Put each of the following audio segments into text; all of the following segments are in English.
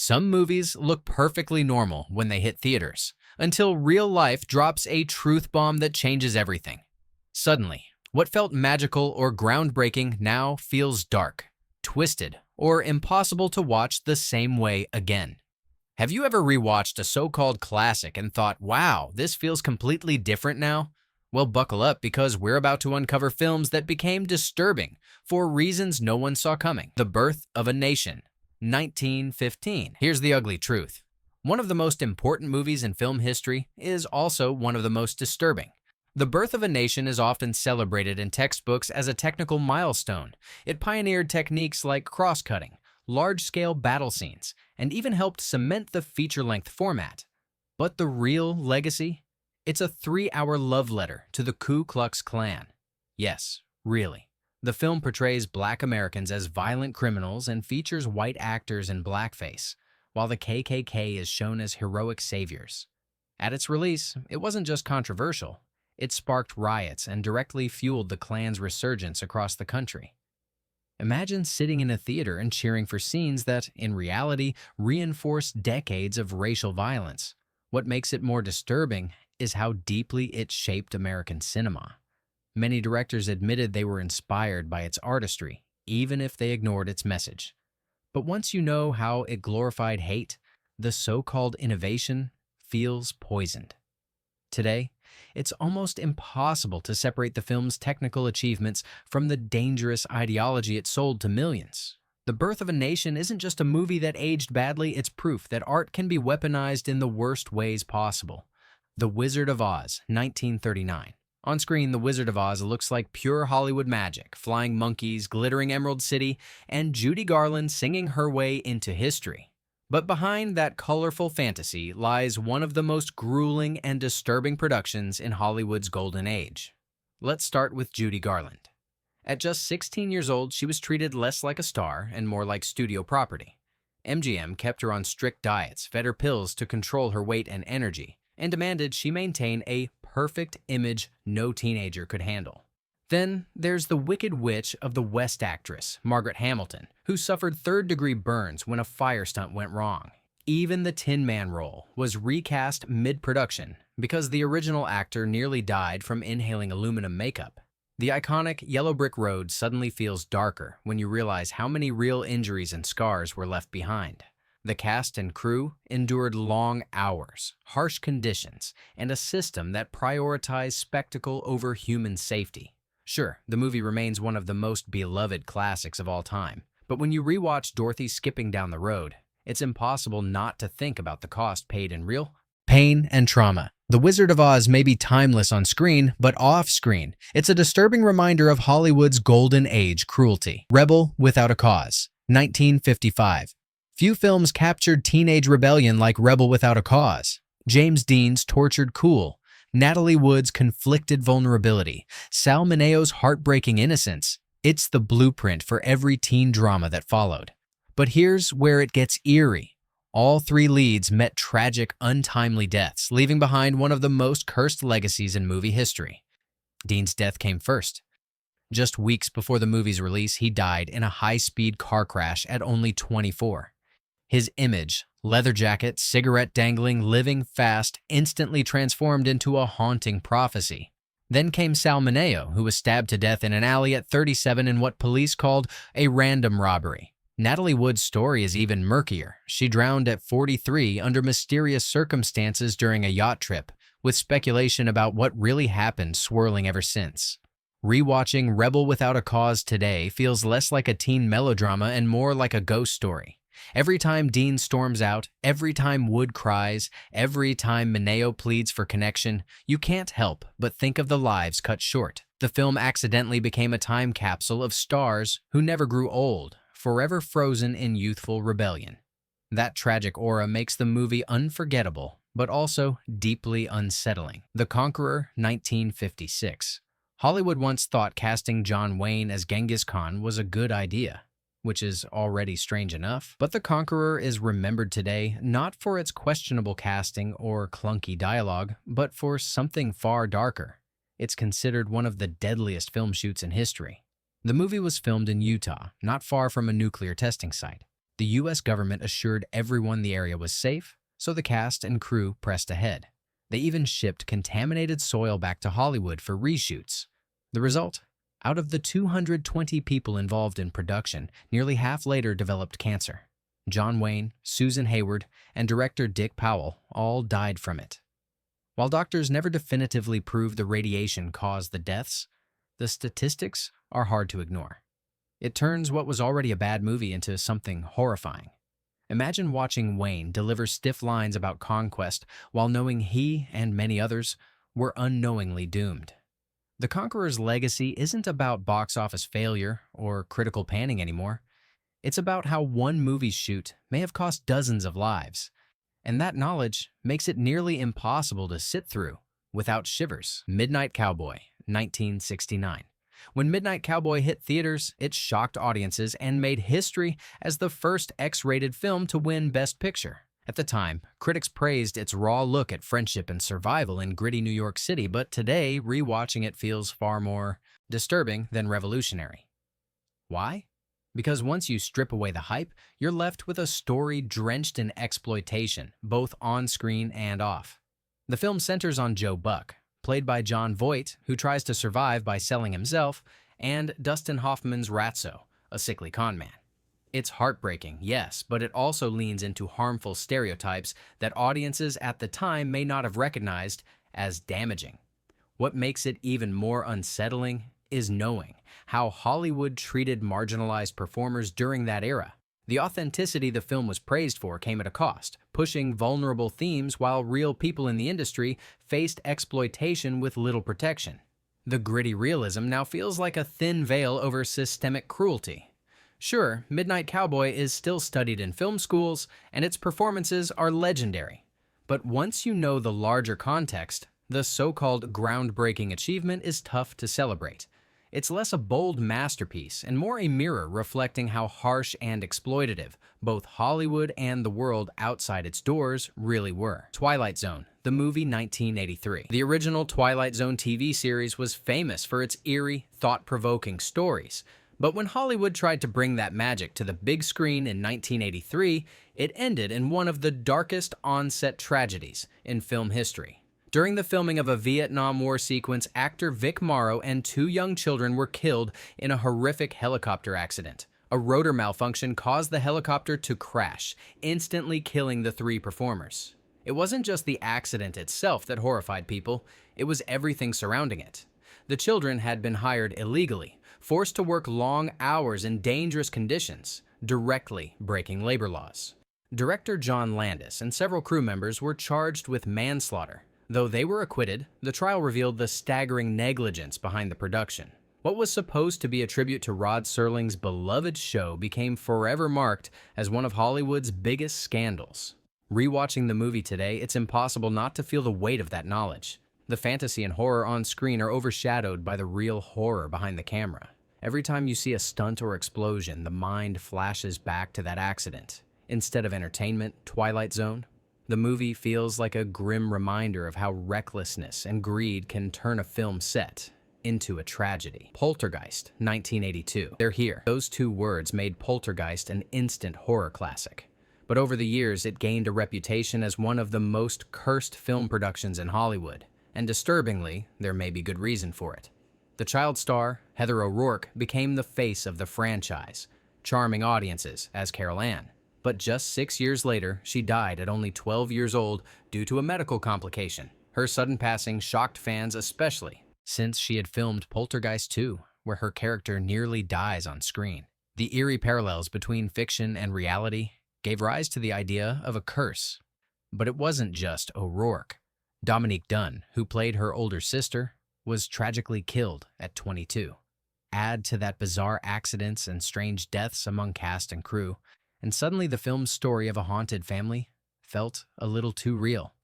Some movies look perfectly normal when they hit theaters, until real life drops a truth bomb that changes everything. Suddenly, what felt magical or groundbreaking now feels dark, twisted, or impossible to watch the same way again. Have you ever rewatched a so-called classic and thought, wow, this feels completely different now? Well, buckle up because we're about to uncover films that became disturbing for reasons no one saw coming. The Birth of a Nation, 1915. Here's the ugly truth. One of the most important movies in film history is also one of the most disturbing. The Birth of a Nation is often celebrated in textbooks as a technical milestone. It pioneered techniques like cross-cutting, large-scale battle scenes, and even helped cement the feature-length format. But the real legacy? It's a 3-hour love letter to the Ku Klux Klan. Yes, really. The film portrays Black Americans as violent criminals and features white actors in blackface, while the KKK is shown as heroic saviors. At its release, it wasn't just controversial. It sparked riots and directly fueled the Klan's resurgence across the country. Imagine sitting in a theater and cheering for scenes that, in reality, reinforce decades of racial violence. What makes it more disturbing is how deeply it shaped American cinema. Many directors admitted they were inspired by its artistry, even if they ignored its message. But once you know how it glorified hate, the so-called innovation feels poisoned. Today, it's almost impossible to separate the film's technical achievements from the dangerous ideology it sold to millions. The Birth of a Nation isn't just a movie that aged badly, it's proof that art can be weaponized in the worst ways possible. The Wizard of Oz, 1939. On screen, The Wizard of Oz looks like pure Hollywood magic, flying monkeys, glittering Emerald City, and Judy Garland singing her way into history. But behind that colorful fantasy lies one of the most grueling and disturbing productions in Hollywood's golden age. Let's start with Judy Garland. At just 16 years old, she was treated less like a star and more like studio property. MGM kept her on strict diets, fed her pills to control her weight and energy, and demanded she maintain a perfect image no teenager could handle. Then there's the Wicked Witch of the West actress, Margaret Hamilton, who suffered third-degree burns when a fire stunt went wrong. Even the Tin Man role was recast mid-production because the original actor nearly died from inhaling aluminum makeup. The iconic Yellow Brick Road suddenly feels darker when you realize how many real injuries and scars were left behind. The cast and crew endured long hours, harsh conditions, and a system that prioritized spectacle over human safety. Sure, the movie remains one of the most beloved classics of all time, but when you rewatch Dorothy skipping down the road, it's impossible not to think about the cost paid in real pain and trauma. The Wizard of Oz may be timeless on screen, but off-screen, it's a disturbing reminder of Hollywood's golden age cruelty. Rebel Without a Cause, 1955. Few films captured teenage rebellion like Rebel Without a Cause. James Dean's tortured cool, Natalie Wood's conflicted vulnerability, Sal Mineo's heartbreaking innocence. It's the blueprint for every teen drama that followed. But here's where it gets eerie. All three leads met tragic, untimely deaths, leaving behind one of the most cursed legacies in movie history. Dean's death came first. Just weeks before the movie's release, he died in a high-speed car crash at only 24. His image, leather jacket, cigarette dangling, living fast, instantly transformed into a haunting prophecy. Then came Sal Mineo, who was stabbed to death in an alley at 37 in what police called a random robbery. Natalie Wood's story is even murkier. She drowned at 43 under mysterious circumstances during a yacht trip, with speculation about what really happened swirling ever since. Rewatching Rebel Without a Cause today feels less like a teen melodrama and more like a ghost story. Every time Dean storms out, every time Wood cries, every time Mineo pleads for connection, you can't help but think of the lives cut short. The film accidentally became a time capsule of stars who never grew old, forever frozen in youthful rebellion. That tragic aura makes the movie unforgettable, but also deeply unsettling. The Conqueror, 1956. Hollywood once thought casting John Wayne as Genghis Khan was a good idea, which is already strange enough. But The Conqueror is remembered today not for its questionable casting or clunky dialogue, but for something far darker. It's considered one of the deadliest film shoots in history. The movie was filmed in Utah, not far from a nuclear testing site. The US government assured everyone the area was safe, so the cast and crew pressed ahead. They even shipped contaminated soil back to Hollywood for reshoots. The result? Out of the 220 people involved in production, nearly half later developed cancer. John Wayne, Susan Hayward, and director Dick Powell all died from it. While doctors never definitively proved the radiation caused the deaths, the statistics are hard to ignore. It turns what was already a bad movie into something horrifying. Imagine watching Wayne deliver stiff lines about conquest while knowing he and many others were unknowingly doomed. The Conqueror's legacy isn't about box office failure or critical panning anymore. It's about how one movie's shoot may have cost dozens of lives, and that knowledge makes it nearly impossible to sit through without shivers. Midnight Cowboy, 1969. When Midnight Cowboy hit theaters, it shocked audiences and made history as the first X-rated film to win Best Picture. At the time, critics praised its raw look at friendship and survival in gritty New York City, but today, rewatching it feels far more disturbing than revolutionary. Why? Because once you strip away the hype, you're left with a story drenched in exploitation, both on-screen and off. The film centers on Joe Buck, played by Jon Voight, who tries to survive by selling himself, and Dustin Hoffman's Ratso, a sickly con man. It's heartbreaking, yes, but it also leans into harmful stereotypes that audiences at the time may not have recognized as damaging. What makes it even more unsettling is knowing how Hollywood treated marginalized performers during that era. The authenticity the film was praised for came at a cost, pushing vulnerable themes while real people in the industry faced exploitation with little protection. The gritty realism now feels like a thin veil over systemic cruelty. Sure, Midnight Cowboy is still studied in film schools, and its performances are legendary. But once you know the larger context, the so-called groundbreaking achievement is tough to celebrate. It's less a bold masterpiece and more a mirror reflecting how harsh and exploitative both Hollywood and the world outside its doors really were. Twilight Zone, the movie 1983. The original Twilight Zone TV series was famous for its eerie, thought-provoking stories. But when Hollywood tried to bring that magic to the big screen in 1983, it ended in one of the darkest on-set tragedies in film history. During the filming of a Vietnam War sequence, actor Vic Morrow and 2 young children were killed in a horrific helicopter accident. A rotor malfunction caused the helicopter to crash, instantly killing the 3 performers. It wasn't just the accident itself that horrified people, it was everything surrounding it. The children had been hired illegally, forced to work long hours in dangerous conditions, directly breaking labor laws. Director John Landis and several crew members were charged with manslaughter. Though they were acquitted, the trial revealed the staggering negligence behind the production. What was supposed to be a tribute to Rod Serling's beloved show became forever marked as one of Hollywood's biggest scandals. Rewatching the movie today, it's impossible not to feel the weight of that knowledge. The fantasy and horror on screen are overshadowed by the real horror behind the camera. Every time you see a stunt or explosion, the mind flashes back to that accident. Instead of entertainment, Twilight Zone, the movie feels like a grim reminder of how recklessness and greed can turn a film set into a tragedy. Poltergeist, 1982. They're here. Those 2 words made Poltergeist an instant horror classic. But over the years, it gained a reputation as one of the most cursed film productions in Hollywood. And disturbingly, there may be good reason for it. The child star, Heather O'Rourke, became the face of the franchise, charming audiences as Carol Ann. But just 6 years later, she died at only 12 years old due to a medical complication. Her sudden passing shocked fans especially, since she had filmed Poltergeist 2, where her character nearly dies on screen. The eerie parallels between fiction and reality gave rise to the idea of a curse. But it wasn't just O'Rourke. Dominique Dunne, who played her older sister, was tragically killed at 22. Add to that bizarre accidents and strange deaths among cast and crew, and suddenly the film's story of a haunted family felt a little too real.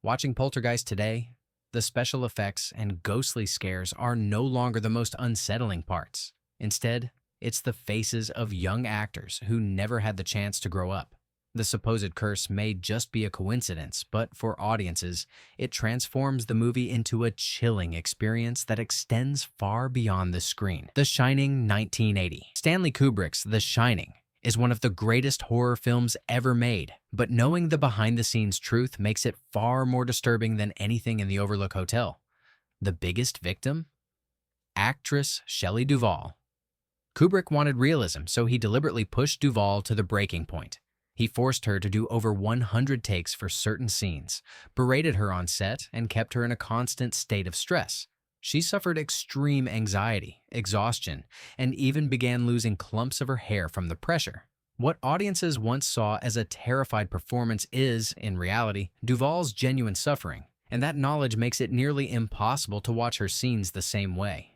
Watching Poltergeist today, the special effects and ghostly scares are no longer the most unsettling parts. Instead, it's the faces of young actors who never had the chance to grow up. The supposed curse may just be a coincidence, but for audiences, it transforms the movie into a chilling experience that extends far beyond the screen. The Shining, 1980. Stanley Kubrick's The Shining is one of the greatest horror films ever made, but knowing the behind-the-scenes truth makes it far more disturbing than anything in the Overlook Hotel. The biggest victim? Actress Shelley Duvall. Kubrick wanted realism, so he deliberately pushed Duvall to the breaking point. He forced her to do over 100 takes for certain scenes, berated her on set, and kept her in a constant state of stress. She suffered extreme anxiety, exhaustion, and even began losing clumps of her hair from the pressure. What audiences once saw as a terrified performance is, in reality, Duvall's genuine suffering, and that knowledge makes it nearly impossible to watch her scenes the same way.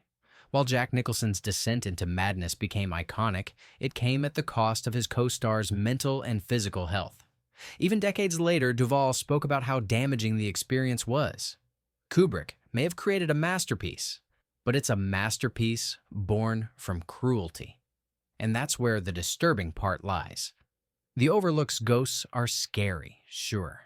While Jack Nicholson's descent into madness became iconic, it came at the cost of his co-star's mental and physical health. Even decades later, Duvall spoke about how damaging the experience was. Kubrick may have created a masterpiece, but it's a masterpiece born from cruelty. And that's where the disturbing part lies. The Overlook's ghosts are scary, sure.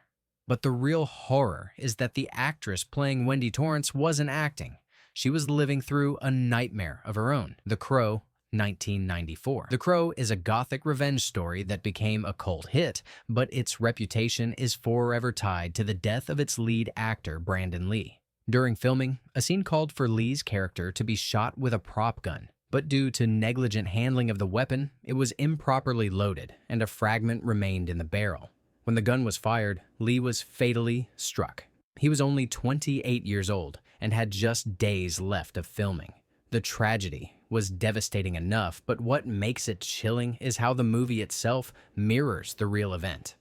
But the real horror is that the actress playing Wendy Torrance wasn't acting. She was living through a nightmare of her own. The Crow, 1994. The Crow is a gothic revenge story that became a cult hit, but its reputation is forever tied to the death of its lead actor, Brandon Lee. During filming, a scene called for Lee's character to be shot with a prop gun, but due to negligent handling of the weapon, it was improperly loaded, and a fragment remained in the barrel. When the gun was fired, Lee was fatally struck. He was only 28 years old and had just days left of filming. The tragedy was devastating enough, but what makes it chilling is how the movie itself mirrors the real event.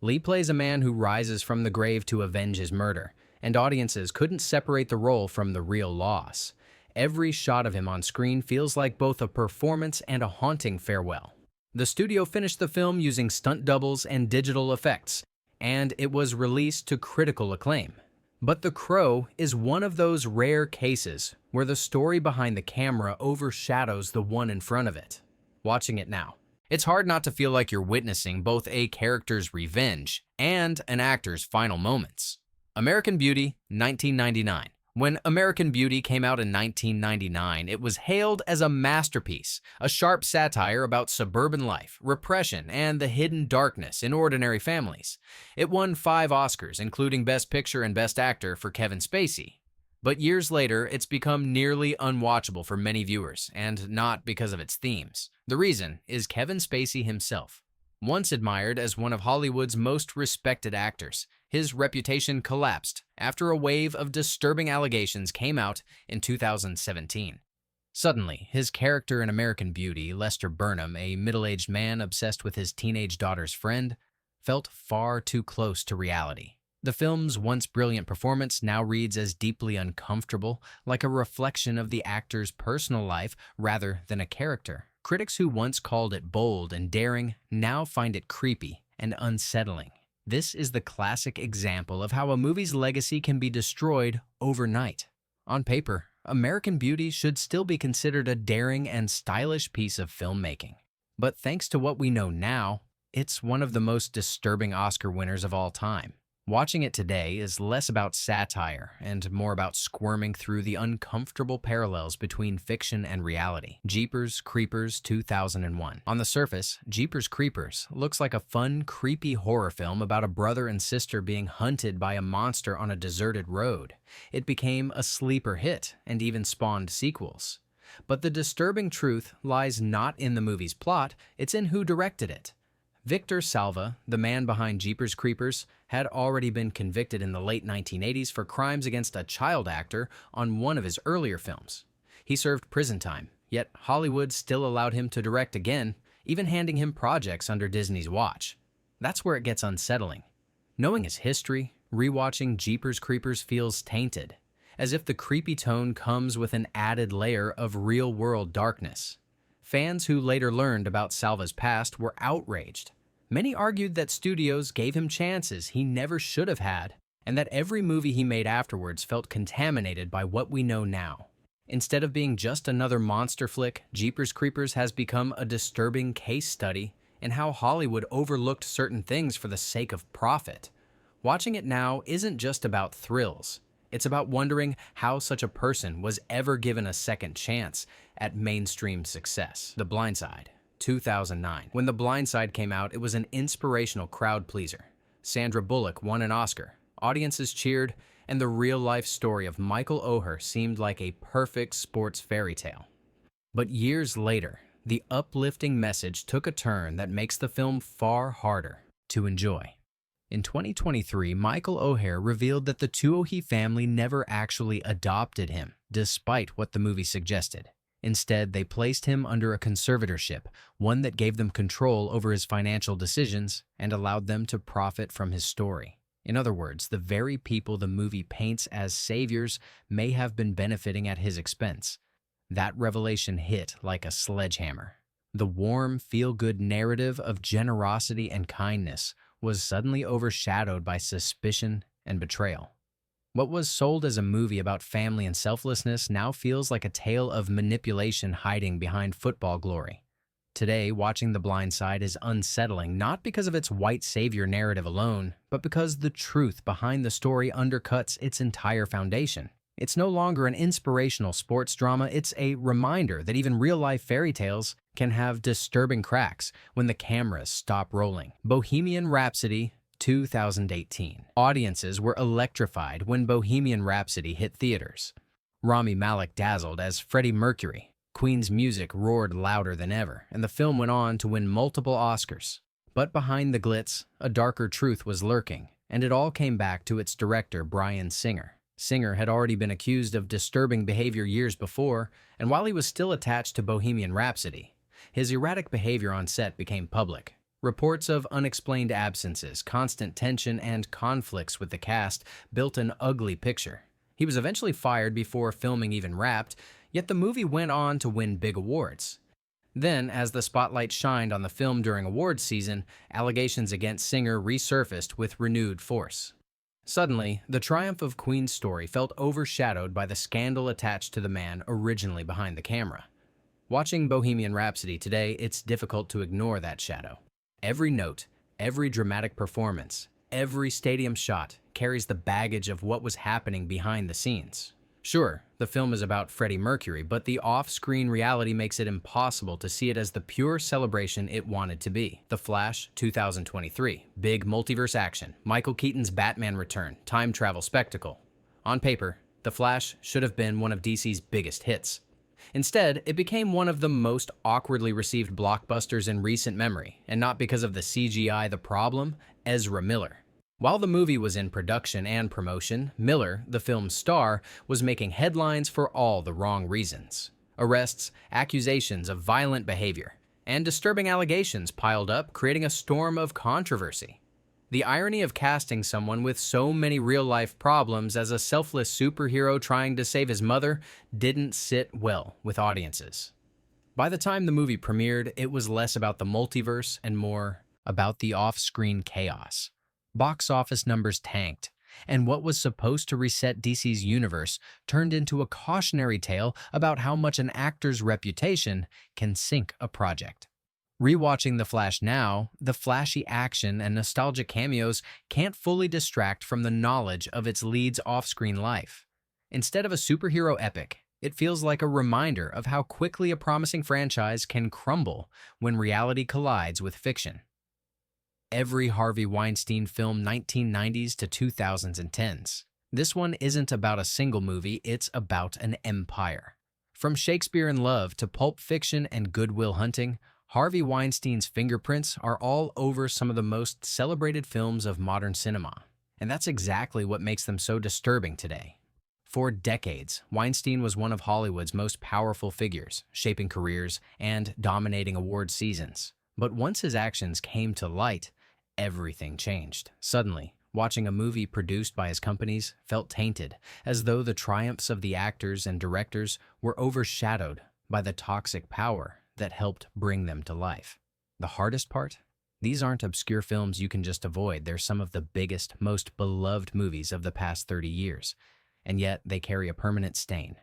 Lee plays a man who rises from the grave to avenge his murder, and audiences couldn't separate the role from the real loss. Every shot of him on screen feels like both a performance and a haunting farewell. The studio finished the film using stunt doubles and digital effects, and it was released to critical acclaim. But The Crow is one of those rare cases where the story behind the camera overshadows the one in front of it. Watching it now, it's hard not to feel like you're witnessing both a character's revenge and an actor's final moments. American Beauty, 1999. When American Beauty came out in 1999, it was hailed as a masterpiece, a sharp satire about suburban life, repression, and the hidden darkness in ordinary families. It won 5 Oscars, including Best Picture and Best Actor for Kevin Spacey. But years later, it's become nearly unwatchable for many viewers, and not because of its themes. The reason is Kevin Spacey himself. Once admired as one of Hollywood's most respected actors, his reputation collapsed after a wave of disturbing allegations came out in 2017. Suddenly, his character in American Beauty, Lester Burnham, a middle-aged man obsessed with his teenage daughter's friend, felt far too close to reality. The film's once brilliant performance now reads as deeply uncomfortable, like a reflection of the actor's personal life rather than a character. Critics who once called it bold and daring now find it creepy and unsettling. This is the classic example of how a movie's legacy can be destroyed overnight. On paper, American Beauty should still be considered a daring and stylish piece of filmmaking. But thanks to what we know now, it's one of the most disturbing Oscar winners of all time. Watching it today is less about satire and more about squirming through the uncomfortable parallels between fiction and reality. Jeepers Creepers 2001. On the surface, Jeepers Creepers looks like a fun, creepy horror film about a brother and sister being hunted by a monster on a deserted road. It became a sleeper hit and even spawned sequels. But the disturbing truth lies not in the movie's plot, it's in who directed it. Victor Salva, the man behind Jeepers Creepers, had already been convicted in the late 1980s for crimes against a child actor on one of his earlier films. He served prison time, yet Hollywood still allowed him to direct again, even handing him projects under Disney's watch. That's where it gets unsettling. Knowing his history, rewatching Jeepers Creepers feels tainted, as if the creepy tone comes with an added layer of real-world darkness. Fans who later learned about Salva's past were outraged. Many argued that studios gave him chances he never should have had, and that every movie he made afterwards felt contaminated by what we know now. Instead of being just another monster flick, Jeepers Creepers has become a disturbing case study in how Hollywood overlooked certain things for the sake of profit. Watching it now isn't just about thrills. It's about wondering how such a person was ever given a second chance at mainstream success. The Blind Side. 2009. When The Blind Side came out, it was an inspirational crowd pleaser. Sandra Bullock won an Oscar, audiences cheered, and the real-life story of Michael Oher seemed like a perfect sports fairy tale. But years later, the uplifting message took a turn that makes the film far harder to enjoy. In 2023, Michael Oher revealed that the Tuohy family never actually adopted him, despite what the movie suggested. Instead, they placed him under a conservatorship, one that gave them control over his financial decisions and allowed them to profit from his story. In other words, the very people the movie paints as saviors may have been benefiting at his expense. That revelation hit like a sledgehammer. The warm, feel-good narrative of generosity and kindness was suddenly overshadowed by suspicion and betrayal. What was sold as a movie about family and selflessness now feels like a tale of manipulation hiding behind football glory. Today, watching The Blind Side is unsettling not because of its white savior narrative alone, but because the truth behind the story undercuts its entire foundation. It's no longer an inspirational sports drama, it's a reminder that even real-life fairy tales can have disturbing cracks when the cameras stop rolling. Bohemian Rhapsody, 2018. Audiences were electrified when Bohemian Rhapsody hit theaters. Rami Malek dazzled as Freddie Mercury. Queen's music roared louder than ever, and the film went on to win multiple Oscars. But behind the glitz, a darker truth was lurking, and it all came back to its director, Bryan Singer. Singer had already been accused of disturbing behavior years before, and while he was still attached to Bohemian Rhapsody, his erratic behavior on set became public. Reports of unexplained absences, constant tension, and conflicts with the cast built an ugly picture. He was eventually fired before filming even wrapped, yet the movie went on to win big awards. Then, as the spotlight shined on the film during awards season, allegations against Singer resurfaced with renewed force. Suddenly, the triumph of Queen's story felt overshadowed by the scandal attached to the man originally behind the camera. Watching Bohemian Rhapsody today, it's difficult to ignore that shadow. Every note, every dramatic performance, every stadium shot carries the baggage of what was happening behind the scenes. Sure, the film is about Freddie Mercury, but the off-screen reality makes it impossible to see it as the pure celebration it wanted to be. The Flash, 2023. Big multiverse action. Michael Keaton's Batman return. Time travel spectacle. On paper, The Flash should have been one of DC's biggest hits. Instead, it became one of the most awkwardly received blockbusters in recent memory, and not because of the CGI the problem, Ezra Miller. While the movie was in production and promotion, Miller, the film's star, was making headlines for all the wrong reasons. Arrests, accusations of violent behavior, and disturbing allegations piled up, creating a storm of controversy. The irony of casting someone with so many real-life problems as a selfless superhero trying to save his mother didn't sit well with audiences. By the time the movie premiered, it was less about the multiverse and more about the off-screen chaos. Box office numbers tanked, and what was supposed to reset DC's universe turned into a cautionary tale about how much an actor's reputation can sink a project. Rewatching The Flash now, the flashy action and nostalgic cameos can't fully distract from the knowledge of its lead's off-screen life. Instead of a superhero epic, it feels like a reminder of how quickly a promising franchise can crumble when reality collides with fiction. Every Harvey Weinstein film 1990s to 2010s. This one isn't about a single movie, it's about an empire. From Shakespeare in Love to Pulp Fiction and Good Will Hunting, Harvey Weinstein's fingerprints are all over some of the most celebrated films of modern cinema. And that's exactly what makes them so disturbing today. For decades, Weinstein was one of Hollywood's most powerful figures, shaping careers and dominating award seasons. But once his actions came to light, everything changed. Suddenly, watching a movie produced by his companies felt tainted, as though the triumphs of the actors and directors were overshadowed by the toxic power that helped bring them to life. The hardest part? These aren't obscure films you can just avoid. They're some of the biggest, most beloved movies of the past 30 years, and yet they carry a permanent stain.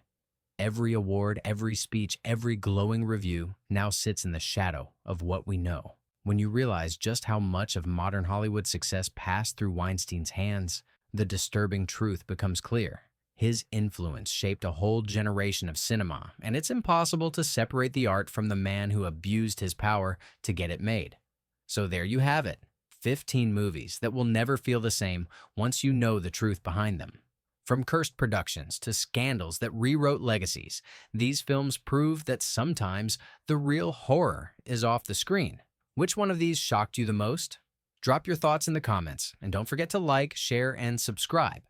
Every award, every speech, every glowing review now sits in the shadow of what we know. When you realize just how much of modern Hollywood success passed through Weinstein's hands, the disturbing truth becomes clear. His influence shaped a whole generation of cinema, and it's impossible to separate the art from the man who abused his power to get it made. So there you have it, 15 movies that will never feel the same once you know the truth behind them. From cursed productions to scandals that rewrote legacies, these films prove that sometimes the real horror is off the screen. Which one of these shocked you the most? Drop your thoughts in the comments, and don't forget to like, share, and subscribe.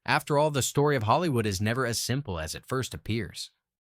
After all, the story of Hollywood is never as simple as it first appears.